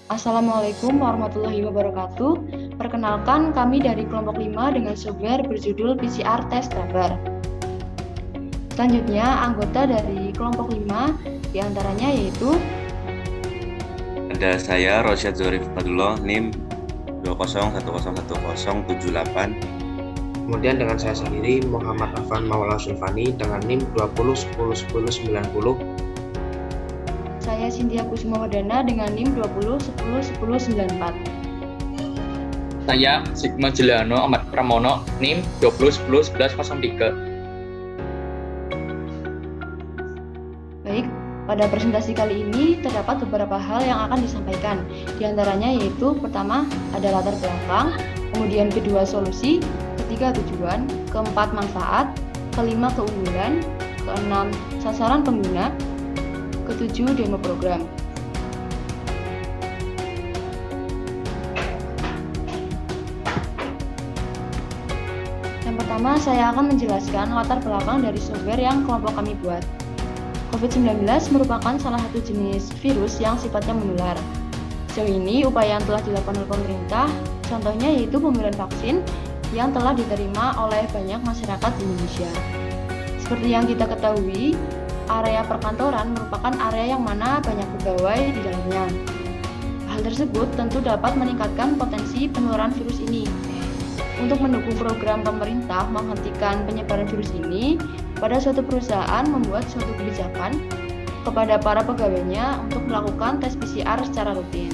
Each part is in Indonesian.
Assalamualaikum warahmatullahi wabarakatuh. Perkenalkan, kami dari kelompok 5 dengan software berjudul PCR Test Tracker. Selanjutnya, anggota dari kelompok 5 diantaranya yaitu Ada saya, Rosyad Zorif Fadullah, NIM 201011078. Kemudian dengan saya sendiri, Muhammad Afan Maula Sulfani dengan NIM 20101090. saya Cynthia Kusumawardana dengan NIM 20101094. Saya Sigma Juliano Ahmad Pramono, NIM 20101103. Baik, pada presentasi kali ini terdapat beberapa hal yang akan disampaikan. Di antaranya yaitu pertama ada latar belakang, kemudian kedua solusi, ketiga tujuan, keempat manfaat, kelima keunggulan, keenam sasaran pengguna, ketujuh demo program. Yang pertama, saya akan menjelaskan latar belakang dari software yang kelompok kami buat. COVID-19 merupakan salah satu jenis virus yang sifatnya menular. Sejauh ini, upaya yang telah dilakukan oleh pemerintah, contohnya yaitu pemberian vaksin yang telah diterima oleh banyak masyarakat di Indonesia. Seperti yang kita ketahui, area perkantoran merupakan area yang mana banyak pegawai di dalamnya. Hal tersebut tentu dapat meningkatkan potensi penularan virus ini. Untuk mendukung program pemerintah menghentikan penyebaran virus ini, pada suatu perusahaan membuat suatu kebijakan kepada para pegawainya untuk melakukan tes PCR secara rutin.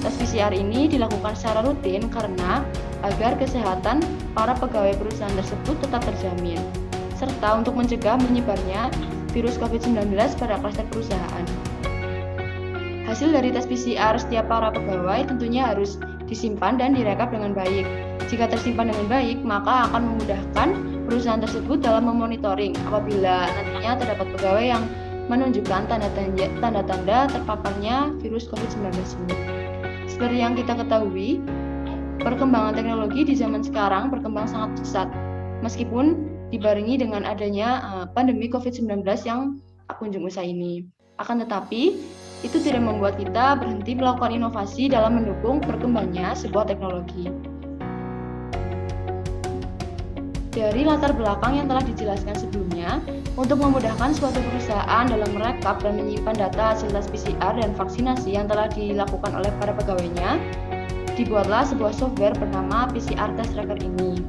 Tes PCR ini dilakukan secara rutin karena agar kesehatan para pegawai perusahaan tersebut tetap terjamin, serta untuk mencegah menyebarnya virus COVID-19 pada klaster perusahaan. Hasil dari tes PCR setiap para pegawai tentunya harus disimpan dan direkap dengan baik. Jika tersimpan dengan baik, maka akan memudahkan perusahaan tersebut dalam memonitoring apabila nantinya terdapat pegawai yang menunjukkan tanda-tanda terpaparnya virus COVID-19 ini. Seperti yang kita ketahui, perkembangan teknologi di zaman sekarang berkembang sangat pesat, meskipun dibarengi dengan adanya pandemi COVID-19 yang kunjung usai ini. Akan tetapi, itu tidak membuat kita berhenti melakukan inovasi dalam mendukung berkembangnya sebuah teknologi. Dari latar belakang yang telah dijelaskan sebelumnya, untuk memudahkan suatu perusahaan dalam merekap dan menyimpan data hasil tes PCR dan vaksinasi yang telah dilakukan oleh para pegawainya, dibuatlah sebuah software bernama PCR Test Tracker ini.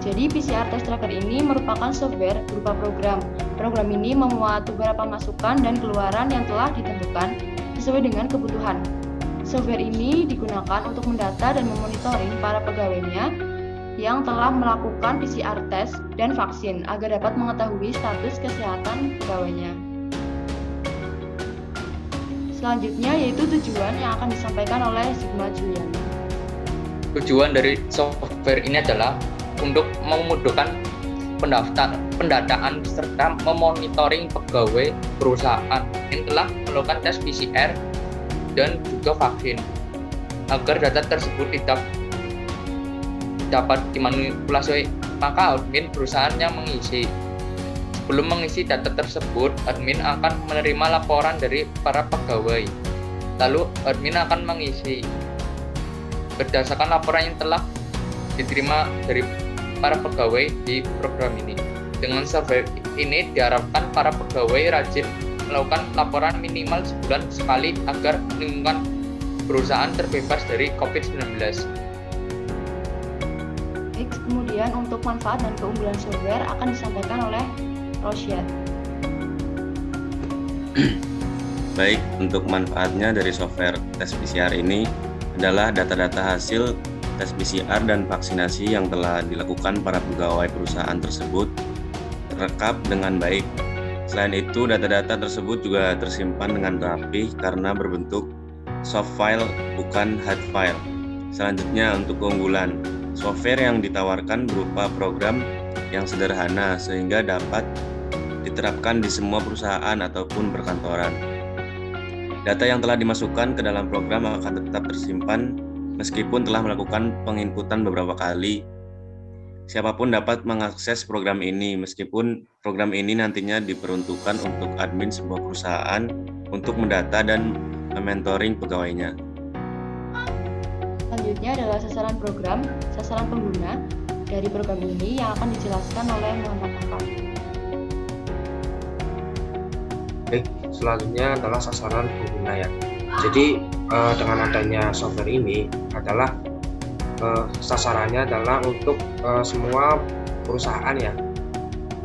Jadi PCR Test Tracker ini merupakan software berupa program. Program ini memuat beberapa masukan dan keluaran yang telah ditentukan sesuai dengan kebutuhan. Software ini digunakan untuk mendata dan memonitoring para pegawainya yang telah melakukan PCR test dan vaksin agar dapat mengetahui status kesehatan pegawainya. Selanjutnya yaitu tujuan yang akan disampaikan oleh Sigma Juliano. Tujuan dari software ini adalah untuk memudahkan pendataan serta memonitoring pegawai perusahaan yang telah melakukan tes PCR dan juga vaksin agar data tersebut tidak dapat dimanipulasi, maka admin perusahaan yang mengisi. Sebelum mengisi data tersebut, admin akan menerima laporan dari para pegawai. Lalu admin akan mengisi berdasarkan laporan yang telah diterima dari para pegawai di program ini. Dengan software ini diharapkan para pegawai rajin melakukan laporan minimal sebulan sekali agar lingkungan perusahaan terbebas dari COVID-19. Kemudian untuk manfaat dan keunggulan software akan disampaikan oleh Rosyad. Baik, untuk manfaatnya dari software tes PCR ini adalah data-data hasil tes PCR dan vaksinasi yang telah dilakukan para pegawai perusahaan tersebut terekam dengan baik. Selain itu, data-data tersebut juga tersimpan dengan rapi karena berbentuk soft file bukan hard file. Selanjutnya, untuk keunggulan, software yang ditawarkan berupa program yang sederhana sehingga dapat diterapkan di semua perusahaan ataupun perkantoran. Data yang telah dimasukkan ke dalam program akan tetap tersimpan meskipun telah melakukan penginputan beberapa kali. Siapapun dapat mengakses program ini meskipun program ini nantinya diperuntukkan untuk admin sebuah perusahaan untuk mendata dan mementoring pegawainya. Selanjutnya adalah sasaran program, sasaran pengguna dari program ini yang akan dijelaskan oleh Muhammad Afan. Baik, selanjutnya adalah sasaran pengguna ya. Jadi dengan adanya software ini adalah sasarannya adalah untuk semua perusahaan ya,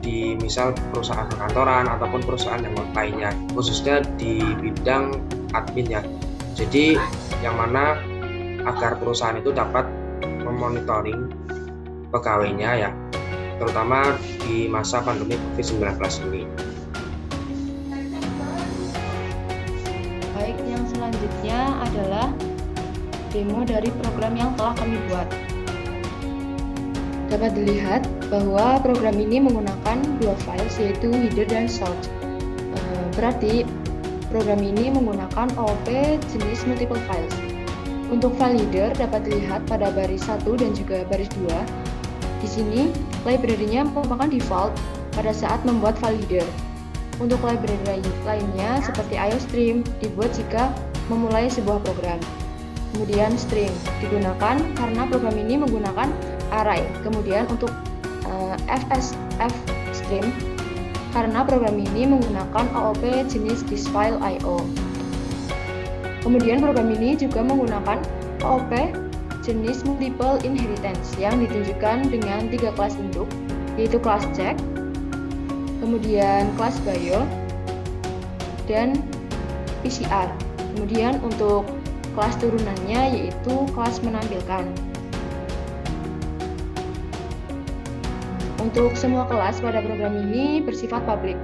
di misal perusahaan perkantoran ataupun perusahaan yang lainnya, khususnya di bidang admin ya. Jadi yang mana agar perusahaan itu dapat memonitoring pegawainya ya, terutama di masa pandemi COVID-19 ini. Baik, yang selanjutnya adalah demo dari program yang telah kami buat. Dapat dilihat bahwa program ini menggunakan dua file, yaitu header dan source. Berarti program ini menggunakan OOP jenis multiple files. Untuk file header dapat dilihat pada baris 1 dan juga baris 2. Di sini, library-nya merupakan default pada saat membuat file header. Untuk library lainnya seperti IOStream dibuat jika memulai sebuah program. Kemudian string digunakan karena program ini menggunakan array. Kemudian untuk fstream karena program ini menggunakan OOP jenis thisfile.io. Kemudian program ini juga menggunakan OOP jenis multiple inheritance yang ditunjukkan dengan 3 kelas induk, yaitu kelas check, kemudian kelas bio, dan PCR. Kemudian untuk kelas turunannya yaitu kelas menampilkan. Untuk semua kelas pada program ini bersifat publik.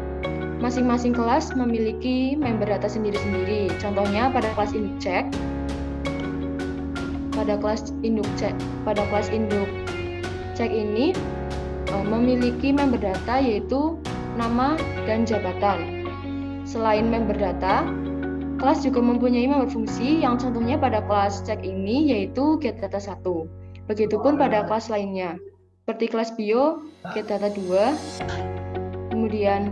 Masing-masing kelas memiliki member data sendiri-sendiri. Contohnya pada kelas induk check, pada kelas induk check ini memiliki member data yaitu nama dan jabatan. Selain member data, kelas juga mempunyai member fungsi yang contohnya pada kelas check ini yaitu getData1. Begitupun pada kelas lainnya, seperti kelas bio, getData2, kemudian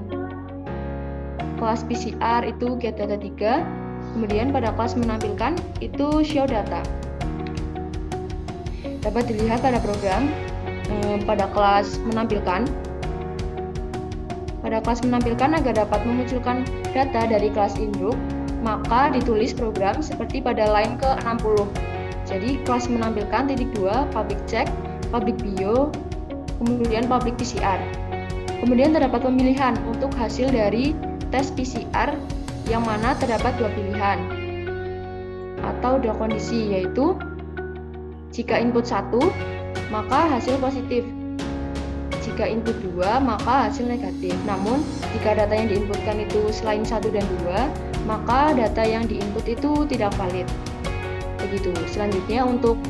kelas PCR itu getData3, kemudian pada kelas menampilkan itu showData. Dapat dilihat pada program pada kelas menampilkan. Pada kelas menampilkan agar dapat memunculkan data dari kelas induk, maka ditulis program seperti pada line ke-60. Jadi kelas menampilkan (2) public check, public bio, kemudian public PCR. Kemudian terdapat pemilihan untuk hasil dari tes PCR yang mana terdapat 2 pilihan atau 2 kondisi, yaitu jika input 1 maka hasil positif, jika input 2 maka hasil negatif. Namun jika data yang diinputkan itu selain 1 dan 2 maka data yang diinput itu tidak valid. Begitu. Selanjutnya untuk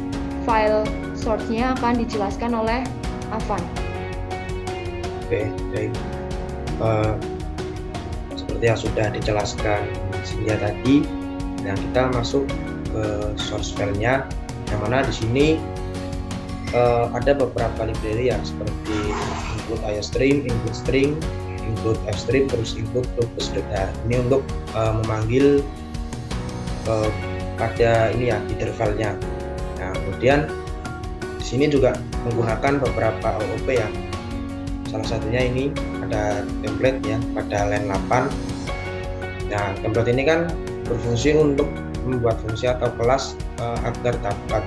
file source-nya akan dijelaskan oleh Afan. Oke, baik. Seperti yang sudah dijelaskan Cynthia tadi, nah kita masuk ke source file-nya, yang mana di sini ada beberapa library ya, seperti include IOStream, include string, include fstream, terus include locus.dar. Ini untuk memanggil pada ini ya, header file-nya. Nah, kemudian di sini juga menggunakan beberapa OOP ya. Salah satunya ini ada template ya pada line 8. Nah, template ini kan berfungsi untuk membuat fungsi atau kelas agar dapat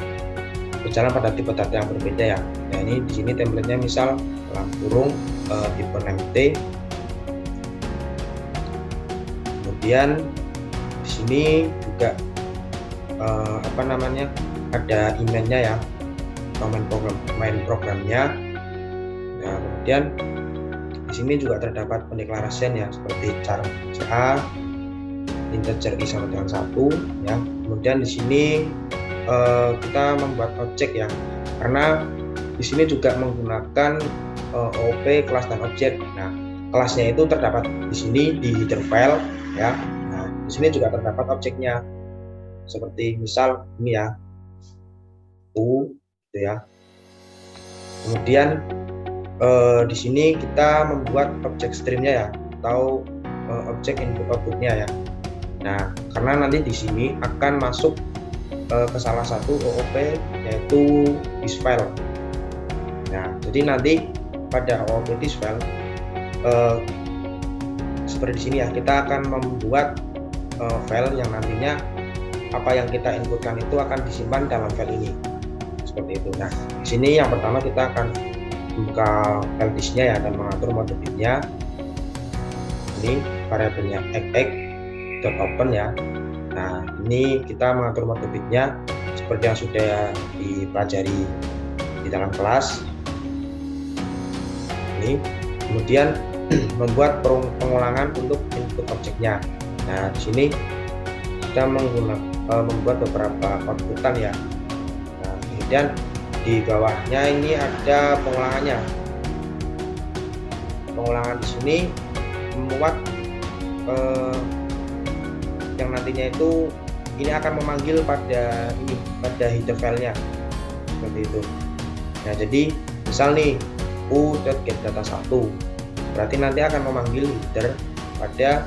berjalan pada tipe data yang berbeda ya. Nah, ini di sini template-nya misal dalam kurung tipe name. Kemudian di sini juga ada emailnya ya, main programnya. Nah, kemudian di sini juga terdapat pendeklarasian ya, seperti char CA, integer i sama dengan 1 ya. Kemudian di sini kita membuat objek ya, karena di sini juga menggunakan OOP kelas dan objek. Nah, kelasnya itu terdapat di sini di header file ya. Nah, di sini juga terdapat objeknya, seperti misal ini ya, gitu ya. Kemudian di sini kita membuat objek streamnya ya, atau objek input outputnya ya. Nah, karena nanti di sini akan masuk ke salah satu OOP yaitu this file. Nah, jadi nanti pada OOP this file seperti di sini ya, kita akan membuat file yang nantinya apa yang kita inputkan itu akan disimpan dalam file ini. Seperti itu. Nah, di sini yang pertama kita akan buka file disknya ya dan mengatur mode bitnya. Ini variabelnya egg.open ya. Nah, ini kita mengatur mode bitnya seperti yang sudah dipelajari di dalam kelas. Ini kemudian membuat pengulangan untuk input objeknya. Nah, di sini kita membuat beberapa outputan ya. Nah, kemudian di bawahnya ini ada pengulangannya. Pengulangan di sini membuat yang nantinya itu ini akan memanggil pada header filenya seperti itu. Nah, jadi misal nih u.getData1 berarti nanti akan memanggil header pada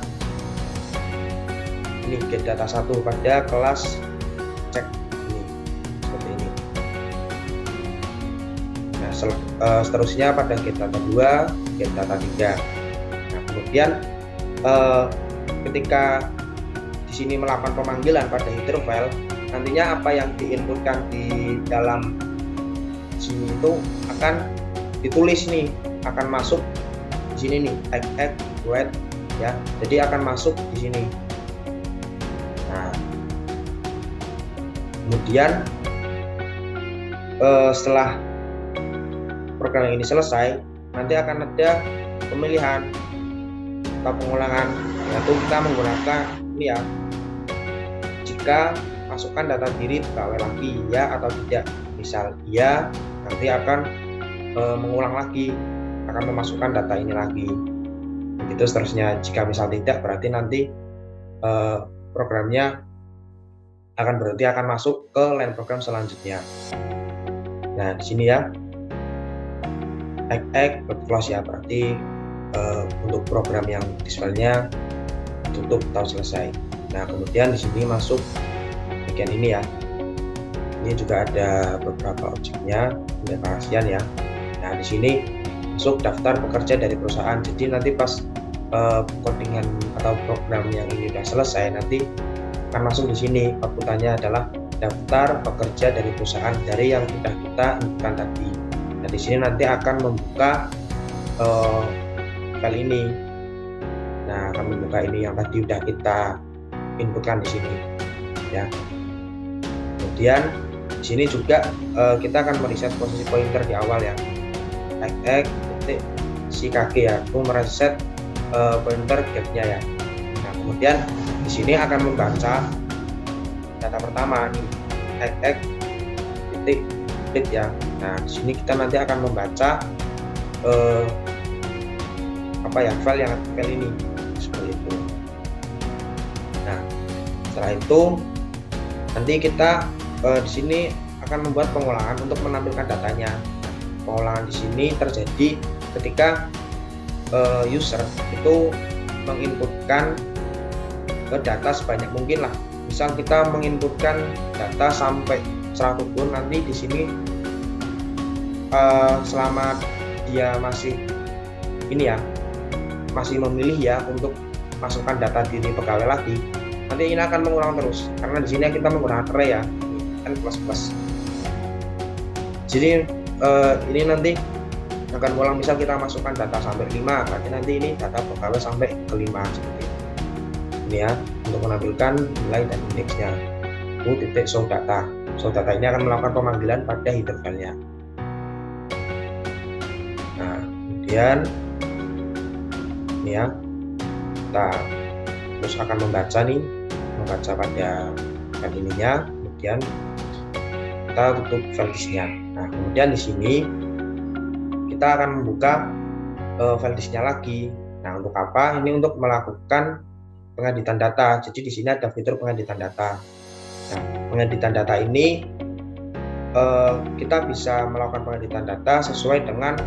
ini getData1 pada kelas cek ini seperti ini. Nah, seterusnya pada getData2, getData3. Nah, kemudian ketika di sini melakukan pemanggilan pada header file, nantinya apa yang diinputkan di dalam sini itu akan ditulis nih, akan masuk di sini nih egg wait ya. Jadi akan masuk di sini. Nah, kemudian setelah program ini selesai, nanti akan ada pemilihan atau pengulangan, yaitu kita menggunakan ini ya, jika masukkan data diri pegawai lagi ya atau tidak. Misal iya, nanti akan mengulang lagi, akan memasukkan data ini lagi. Begitu seterusnya. Jika misal tidak, berarti nanti programnya akan berarti akan masuk ke line program selanjutnya. Nah, di sini ya egg close ya, berarti untuk program yang visualnya tutup atau selesai. Nah, kemudian di sini masuk bagian ini ya. Ini juga ada beberapa objeknya, deklarasian ya. Nah, di sini masuk daftar pekerja dari perusahaan. Jadi nanti pas codingan atau program yang ini sudah selesai, nanti akan masuk di sini. Outputannya adalah daftar pekerja dari perusahaan dari yang sudah kita inputkan tadi. Nah, di sini nanti akan membuka file ini. Nah, akan membuka ini yang tadi sudah kita inputkan di sini ya. Kemudian di sini juga kita akan mereset posisi pointer di awal ya. X.ckg ya, itu mereset pointer gapnya ya. Nah, kemudian di sini akan membaca data pertama nih x.date ya. Nah, di sini kita nanti akan membaca file ini seperti itu. Nah, setelah itu nanti kita di sini akan membuat pengulangan untuk menampilkan datanya. Pengulangan di sini terjadi ketika user itu menginputkan data sebanyak mungkin lah. Misal kita menginputkan data sampai 100 pun, nanti di sini selama dia masih ini ya, masih memilih ya untuk masukkan data diri pegawai lagi, nanti ini akan mengulang terus karena di sini kita menggunakan array ya, n++. Jadi ini nanti akan ulang, misal kita masukkan data sampai 5, berarti nanti ini data pegawai sampai ke 5 seperti itu. Ini ya, untuk menampilkan nilai dan indeksnya. show data. Show data ini akan melakukan pemanggilan pada header filenya. Nah, kemudian ini ya, kita terus akan membaca pada file ininya, kemudian kita tutup file disknya. Nah, kemudian di sini kita akan membuka file disknya lagi. Nah, untuk apa? Ini untuk melakukan pengeditan data. Jadi di sini ada fitur pengeditan data. Nah, pengeditan data ini kita bisa melakukan pengeditan data sesuai dengan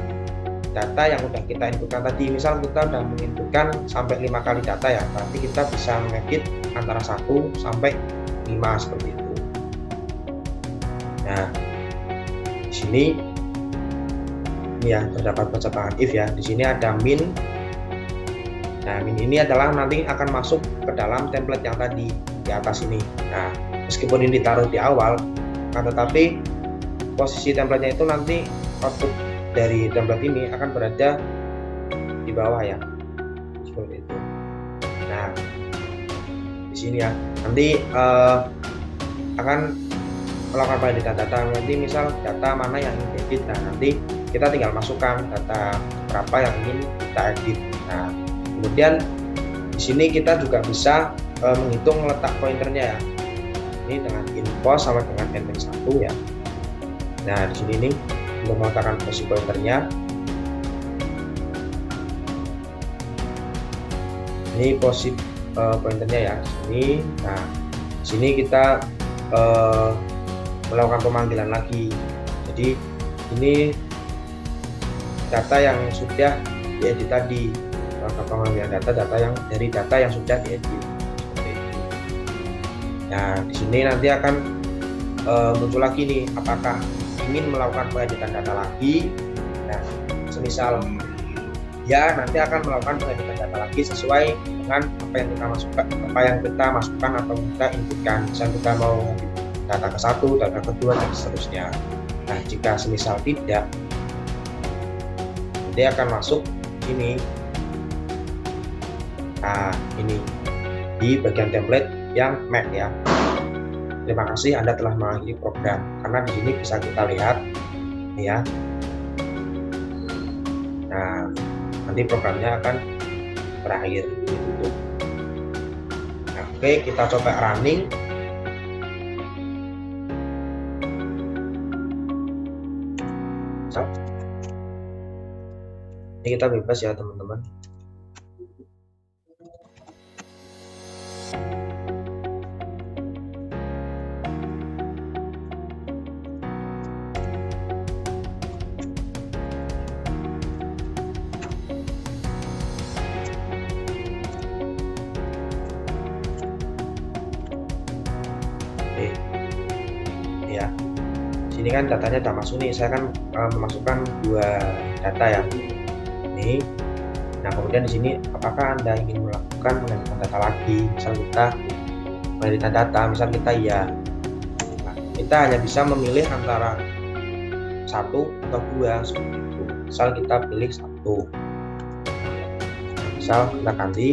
data yang sudah kita inputkan tadi. Misal kita sudah menginputkan sampai 5 kali data ya, berarti kita bisa mengedit antara 1 sampai 5 seperti itu. Nah, di sini ya terdapat percetakan if ya. Di sini ada min. Nah, min ini adalah nanti akan masuk ke dalam template yang tadi di atas ini. Nah, meskipun ini ditaruh di awal, tetapi posisi templatenya itu nanti output dari template ini akan berada di bawah ya, seperti itu. Nah, di sini ya nanti akan melakukan pengeditan data. Nanti misal data mana yang ingin diedit, nah nanti kita tinggal masukkan data berapa yang ingin kita edit. Nah, kemudian di sini kita juga bisa menghitung letak pointernya ya. Ini dengan info sama dengan n-1 ya. Nah, di sini nih untuk meletakkan posisi pointernya. Ini posisi pointernya ya, sini. Nah, di sini kita melakukan pemanggilan lagi. Jadi ini data yang sudah diedit tadi, melakukan pemanggilan data yang dari data yang sudah diedit. Seperti itu. Nah, di sini nanti akan muncul lagi nih, apakah ingin melakukan pengeditan data lagi. Nah, semisal ya nanti akan melakukan pengeditan data lagi sesuai dengan apa yang kita masukkan atau kita inputkan. Misalnya kita mau data ke 1, data kedua dan seterusnya. Nah, jika semisal tidak, dia akan masuk ini. Nah, ini di bagian template yang Mac ya. Terima kasih Anda telah mengakhiri program. Karena di sini bisa kita lihat ya. Nah, nanti programnya akan berakhir ditutup. Nah, oke, kita coba running. Ini kita bebas ya teman-teman. Oke. Ya. Sini kan datanya udah masuk nih. Saya kan memasukkan 2 data ya. Nah, kemudian di sini apakah Anda ingin melakukan pengeditan data lagi? Misal kita pengeditan data, misal kita ya. Nah, kita hanya bisa memilih antara 1 atau 2 seperti itu. Misal kita pilih 1. Misal kita ganti.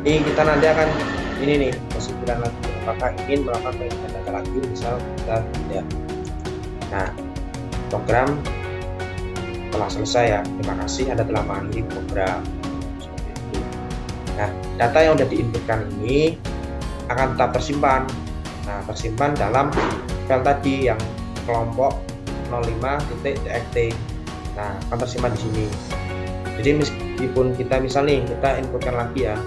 Ini kita nanti akan ini nih kesimpulan lagi, apakah ingin melakukan pengeditan data lagi, misal kita tidak. Nah, program telah selesai ya. Terima kasih Anda telah mengakhiri program. Seperti itu. Nah, data yang sudah diinputkan ini akan tetap tersimpan. Nah, tersimpan dalam file tadi yang kelompok 05.txt. Nah, akan tersimpan di sini. Jadi meskipun kita misal nih kita inputkan lagi ya.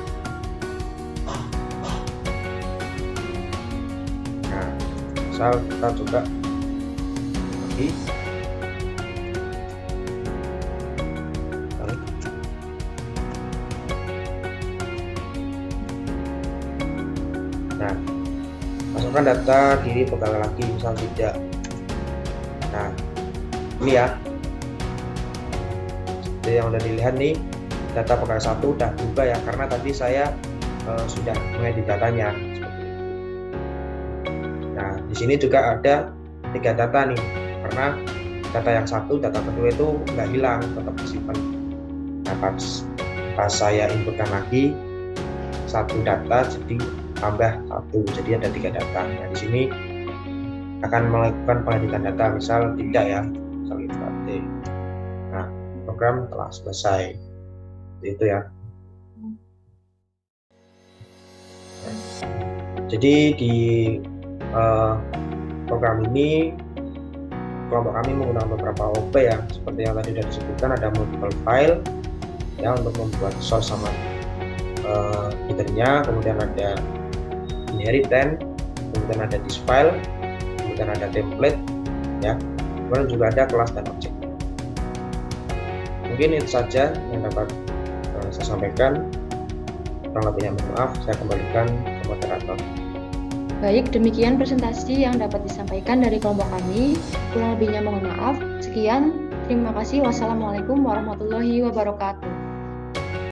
Misal kita coba lagi. Nah, masukkan data di pegawai lagi, misal tidak. Nah, ini ya. Seperti yang udah dilihat nih, data pegawai 1 udah berubah ya, karena tadi saya sudah mengedit datanya. Di sini juga ada 3 data nih, karena data yang 1, data kedua itu nggak hilang, tetap disimpan. Nah, pas saya inputkan lagi 1 data jadi tambah 1, jadi ada 3 data. Nah, di sini akan melakukan pengeditan data, misal tidak ya, misal itu. Nah, program telah selesai. Itu ya. Jadi di program ini kelompok kami menggunakan beberapa OP ya, seperti yang tadi sudah disebutkan, ada multiple file ya untuk membuat source sama headernya, kemudian ada inheritance, kemudian ada this file, dan ada template ya. Kemudian juga ada kelas dan objek. Mungkin itu saja yang dapat saya sampaikan. Kurang lebihnya mohon maaf, saya kembalikan ke moderator. Baik, demikian presentasi yang dapat disampaikan dari kelompok kami. Kurang lebihnya mohon maaf. Sekian, terima kasih. Wassalamualaikum warahmatullahi wabarakatuh.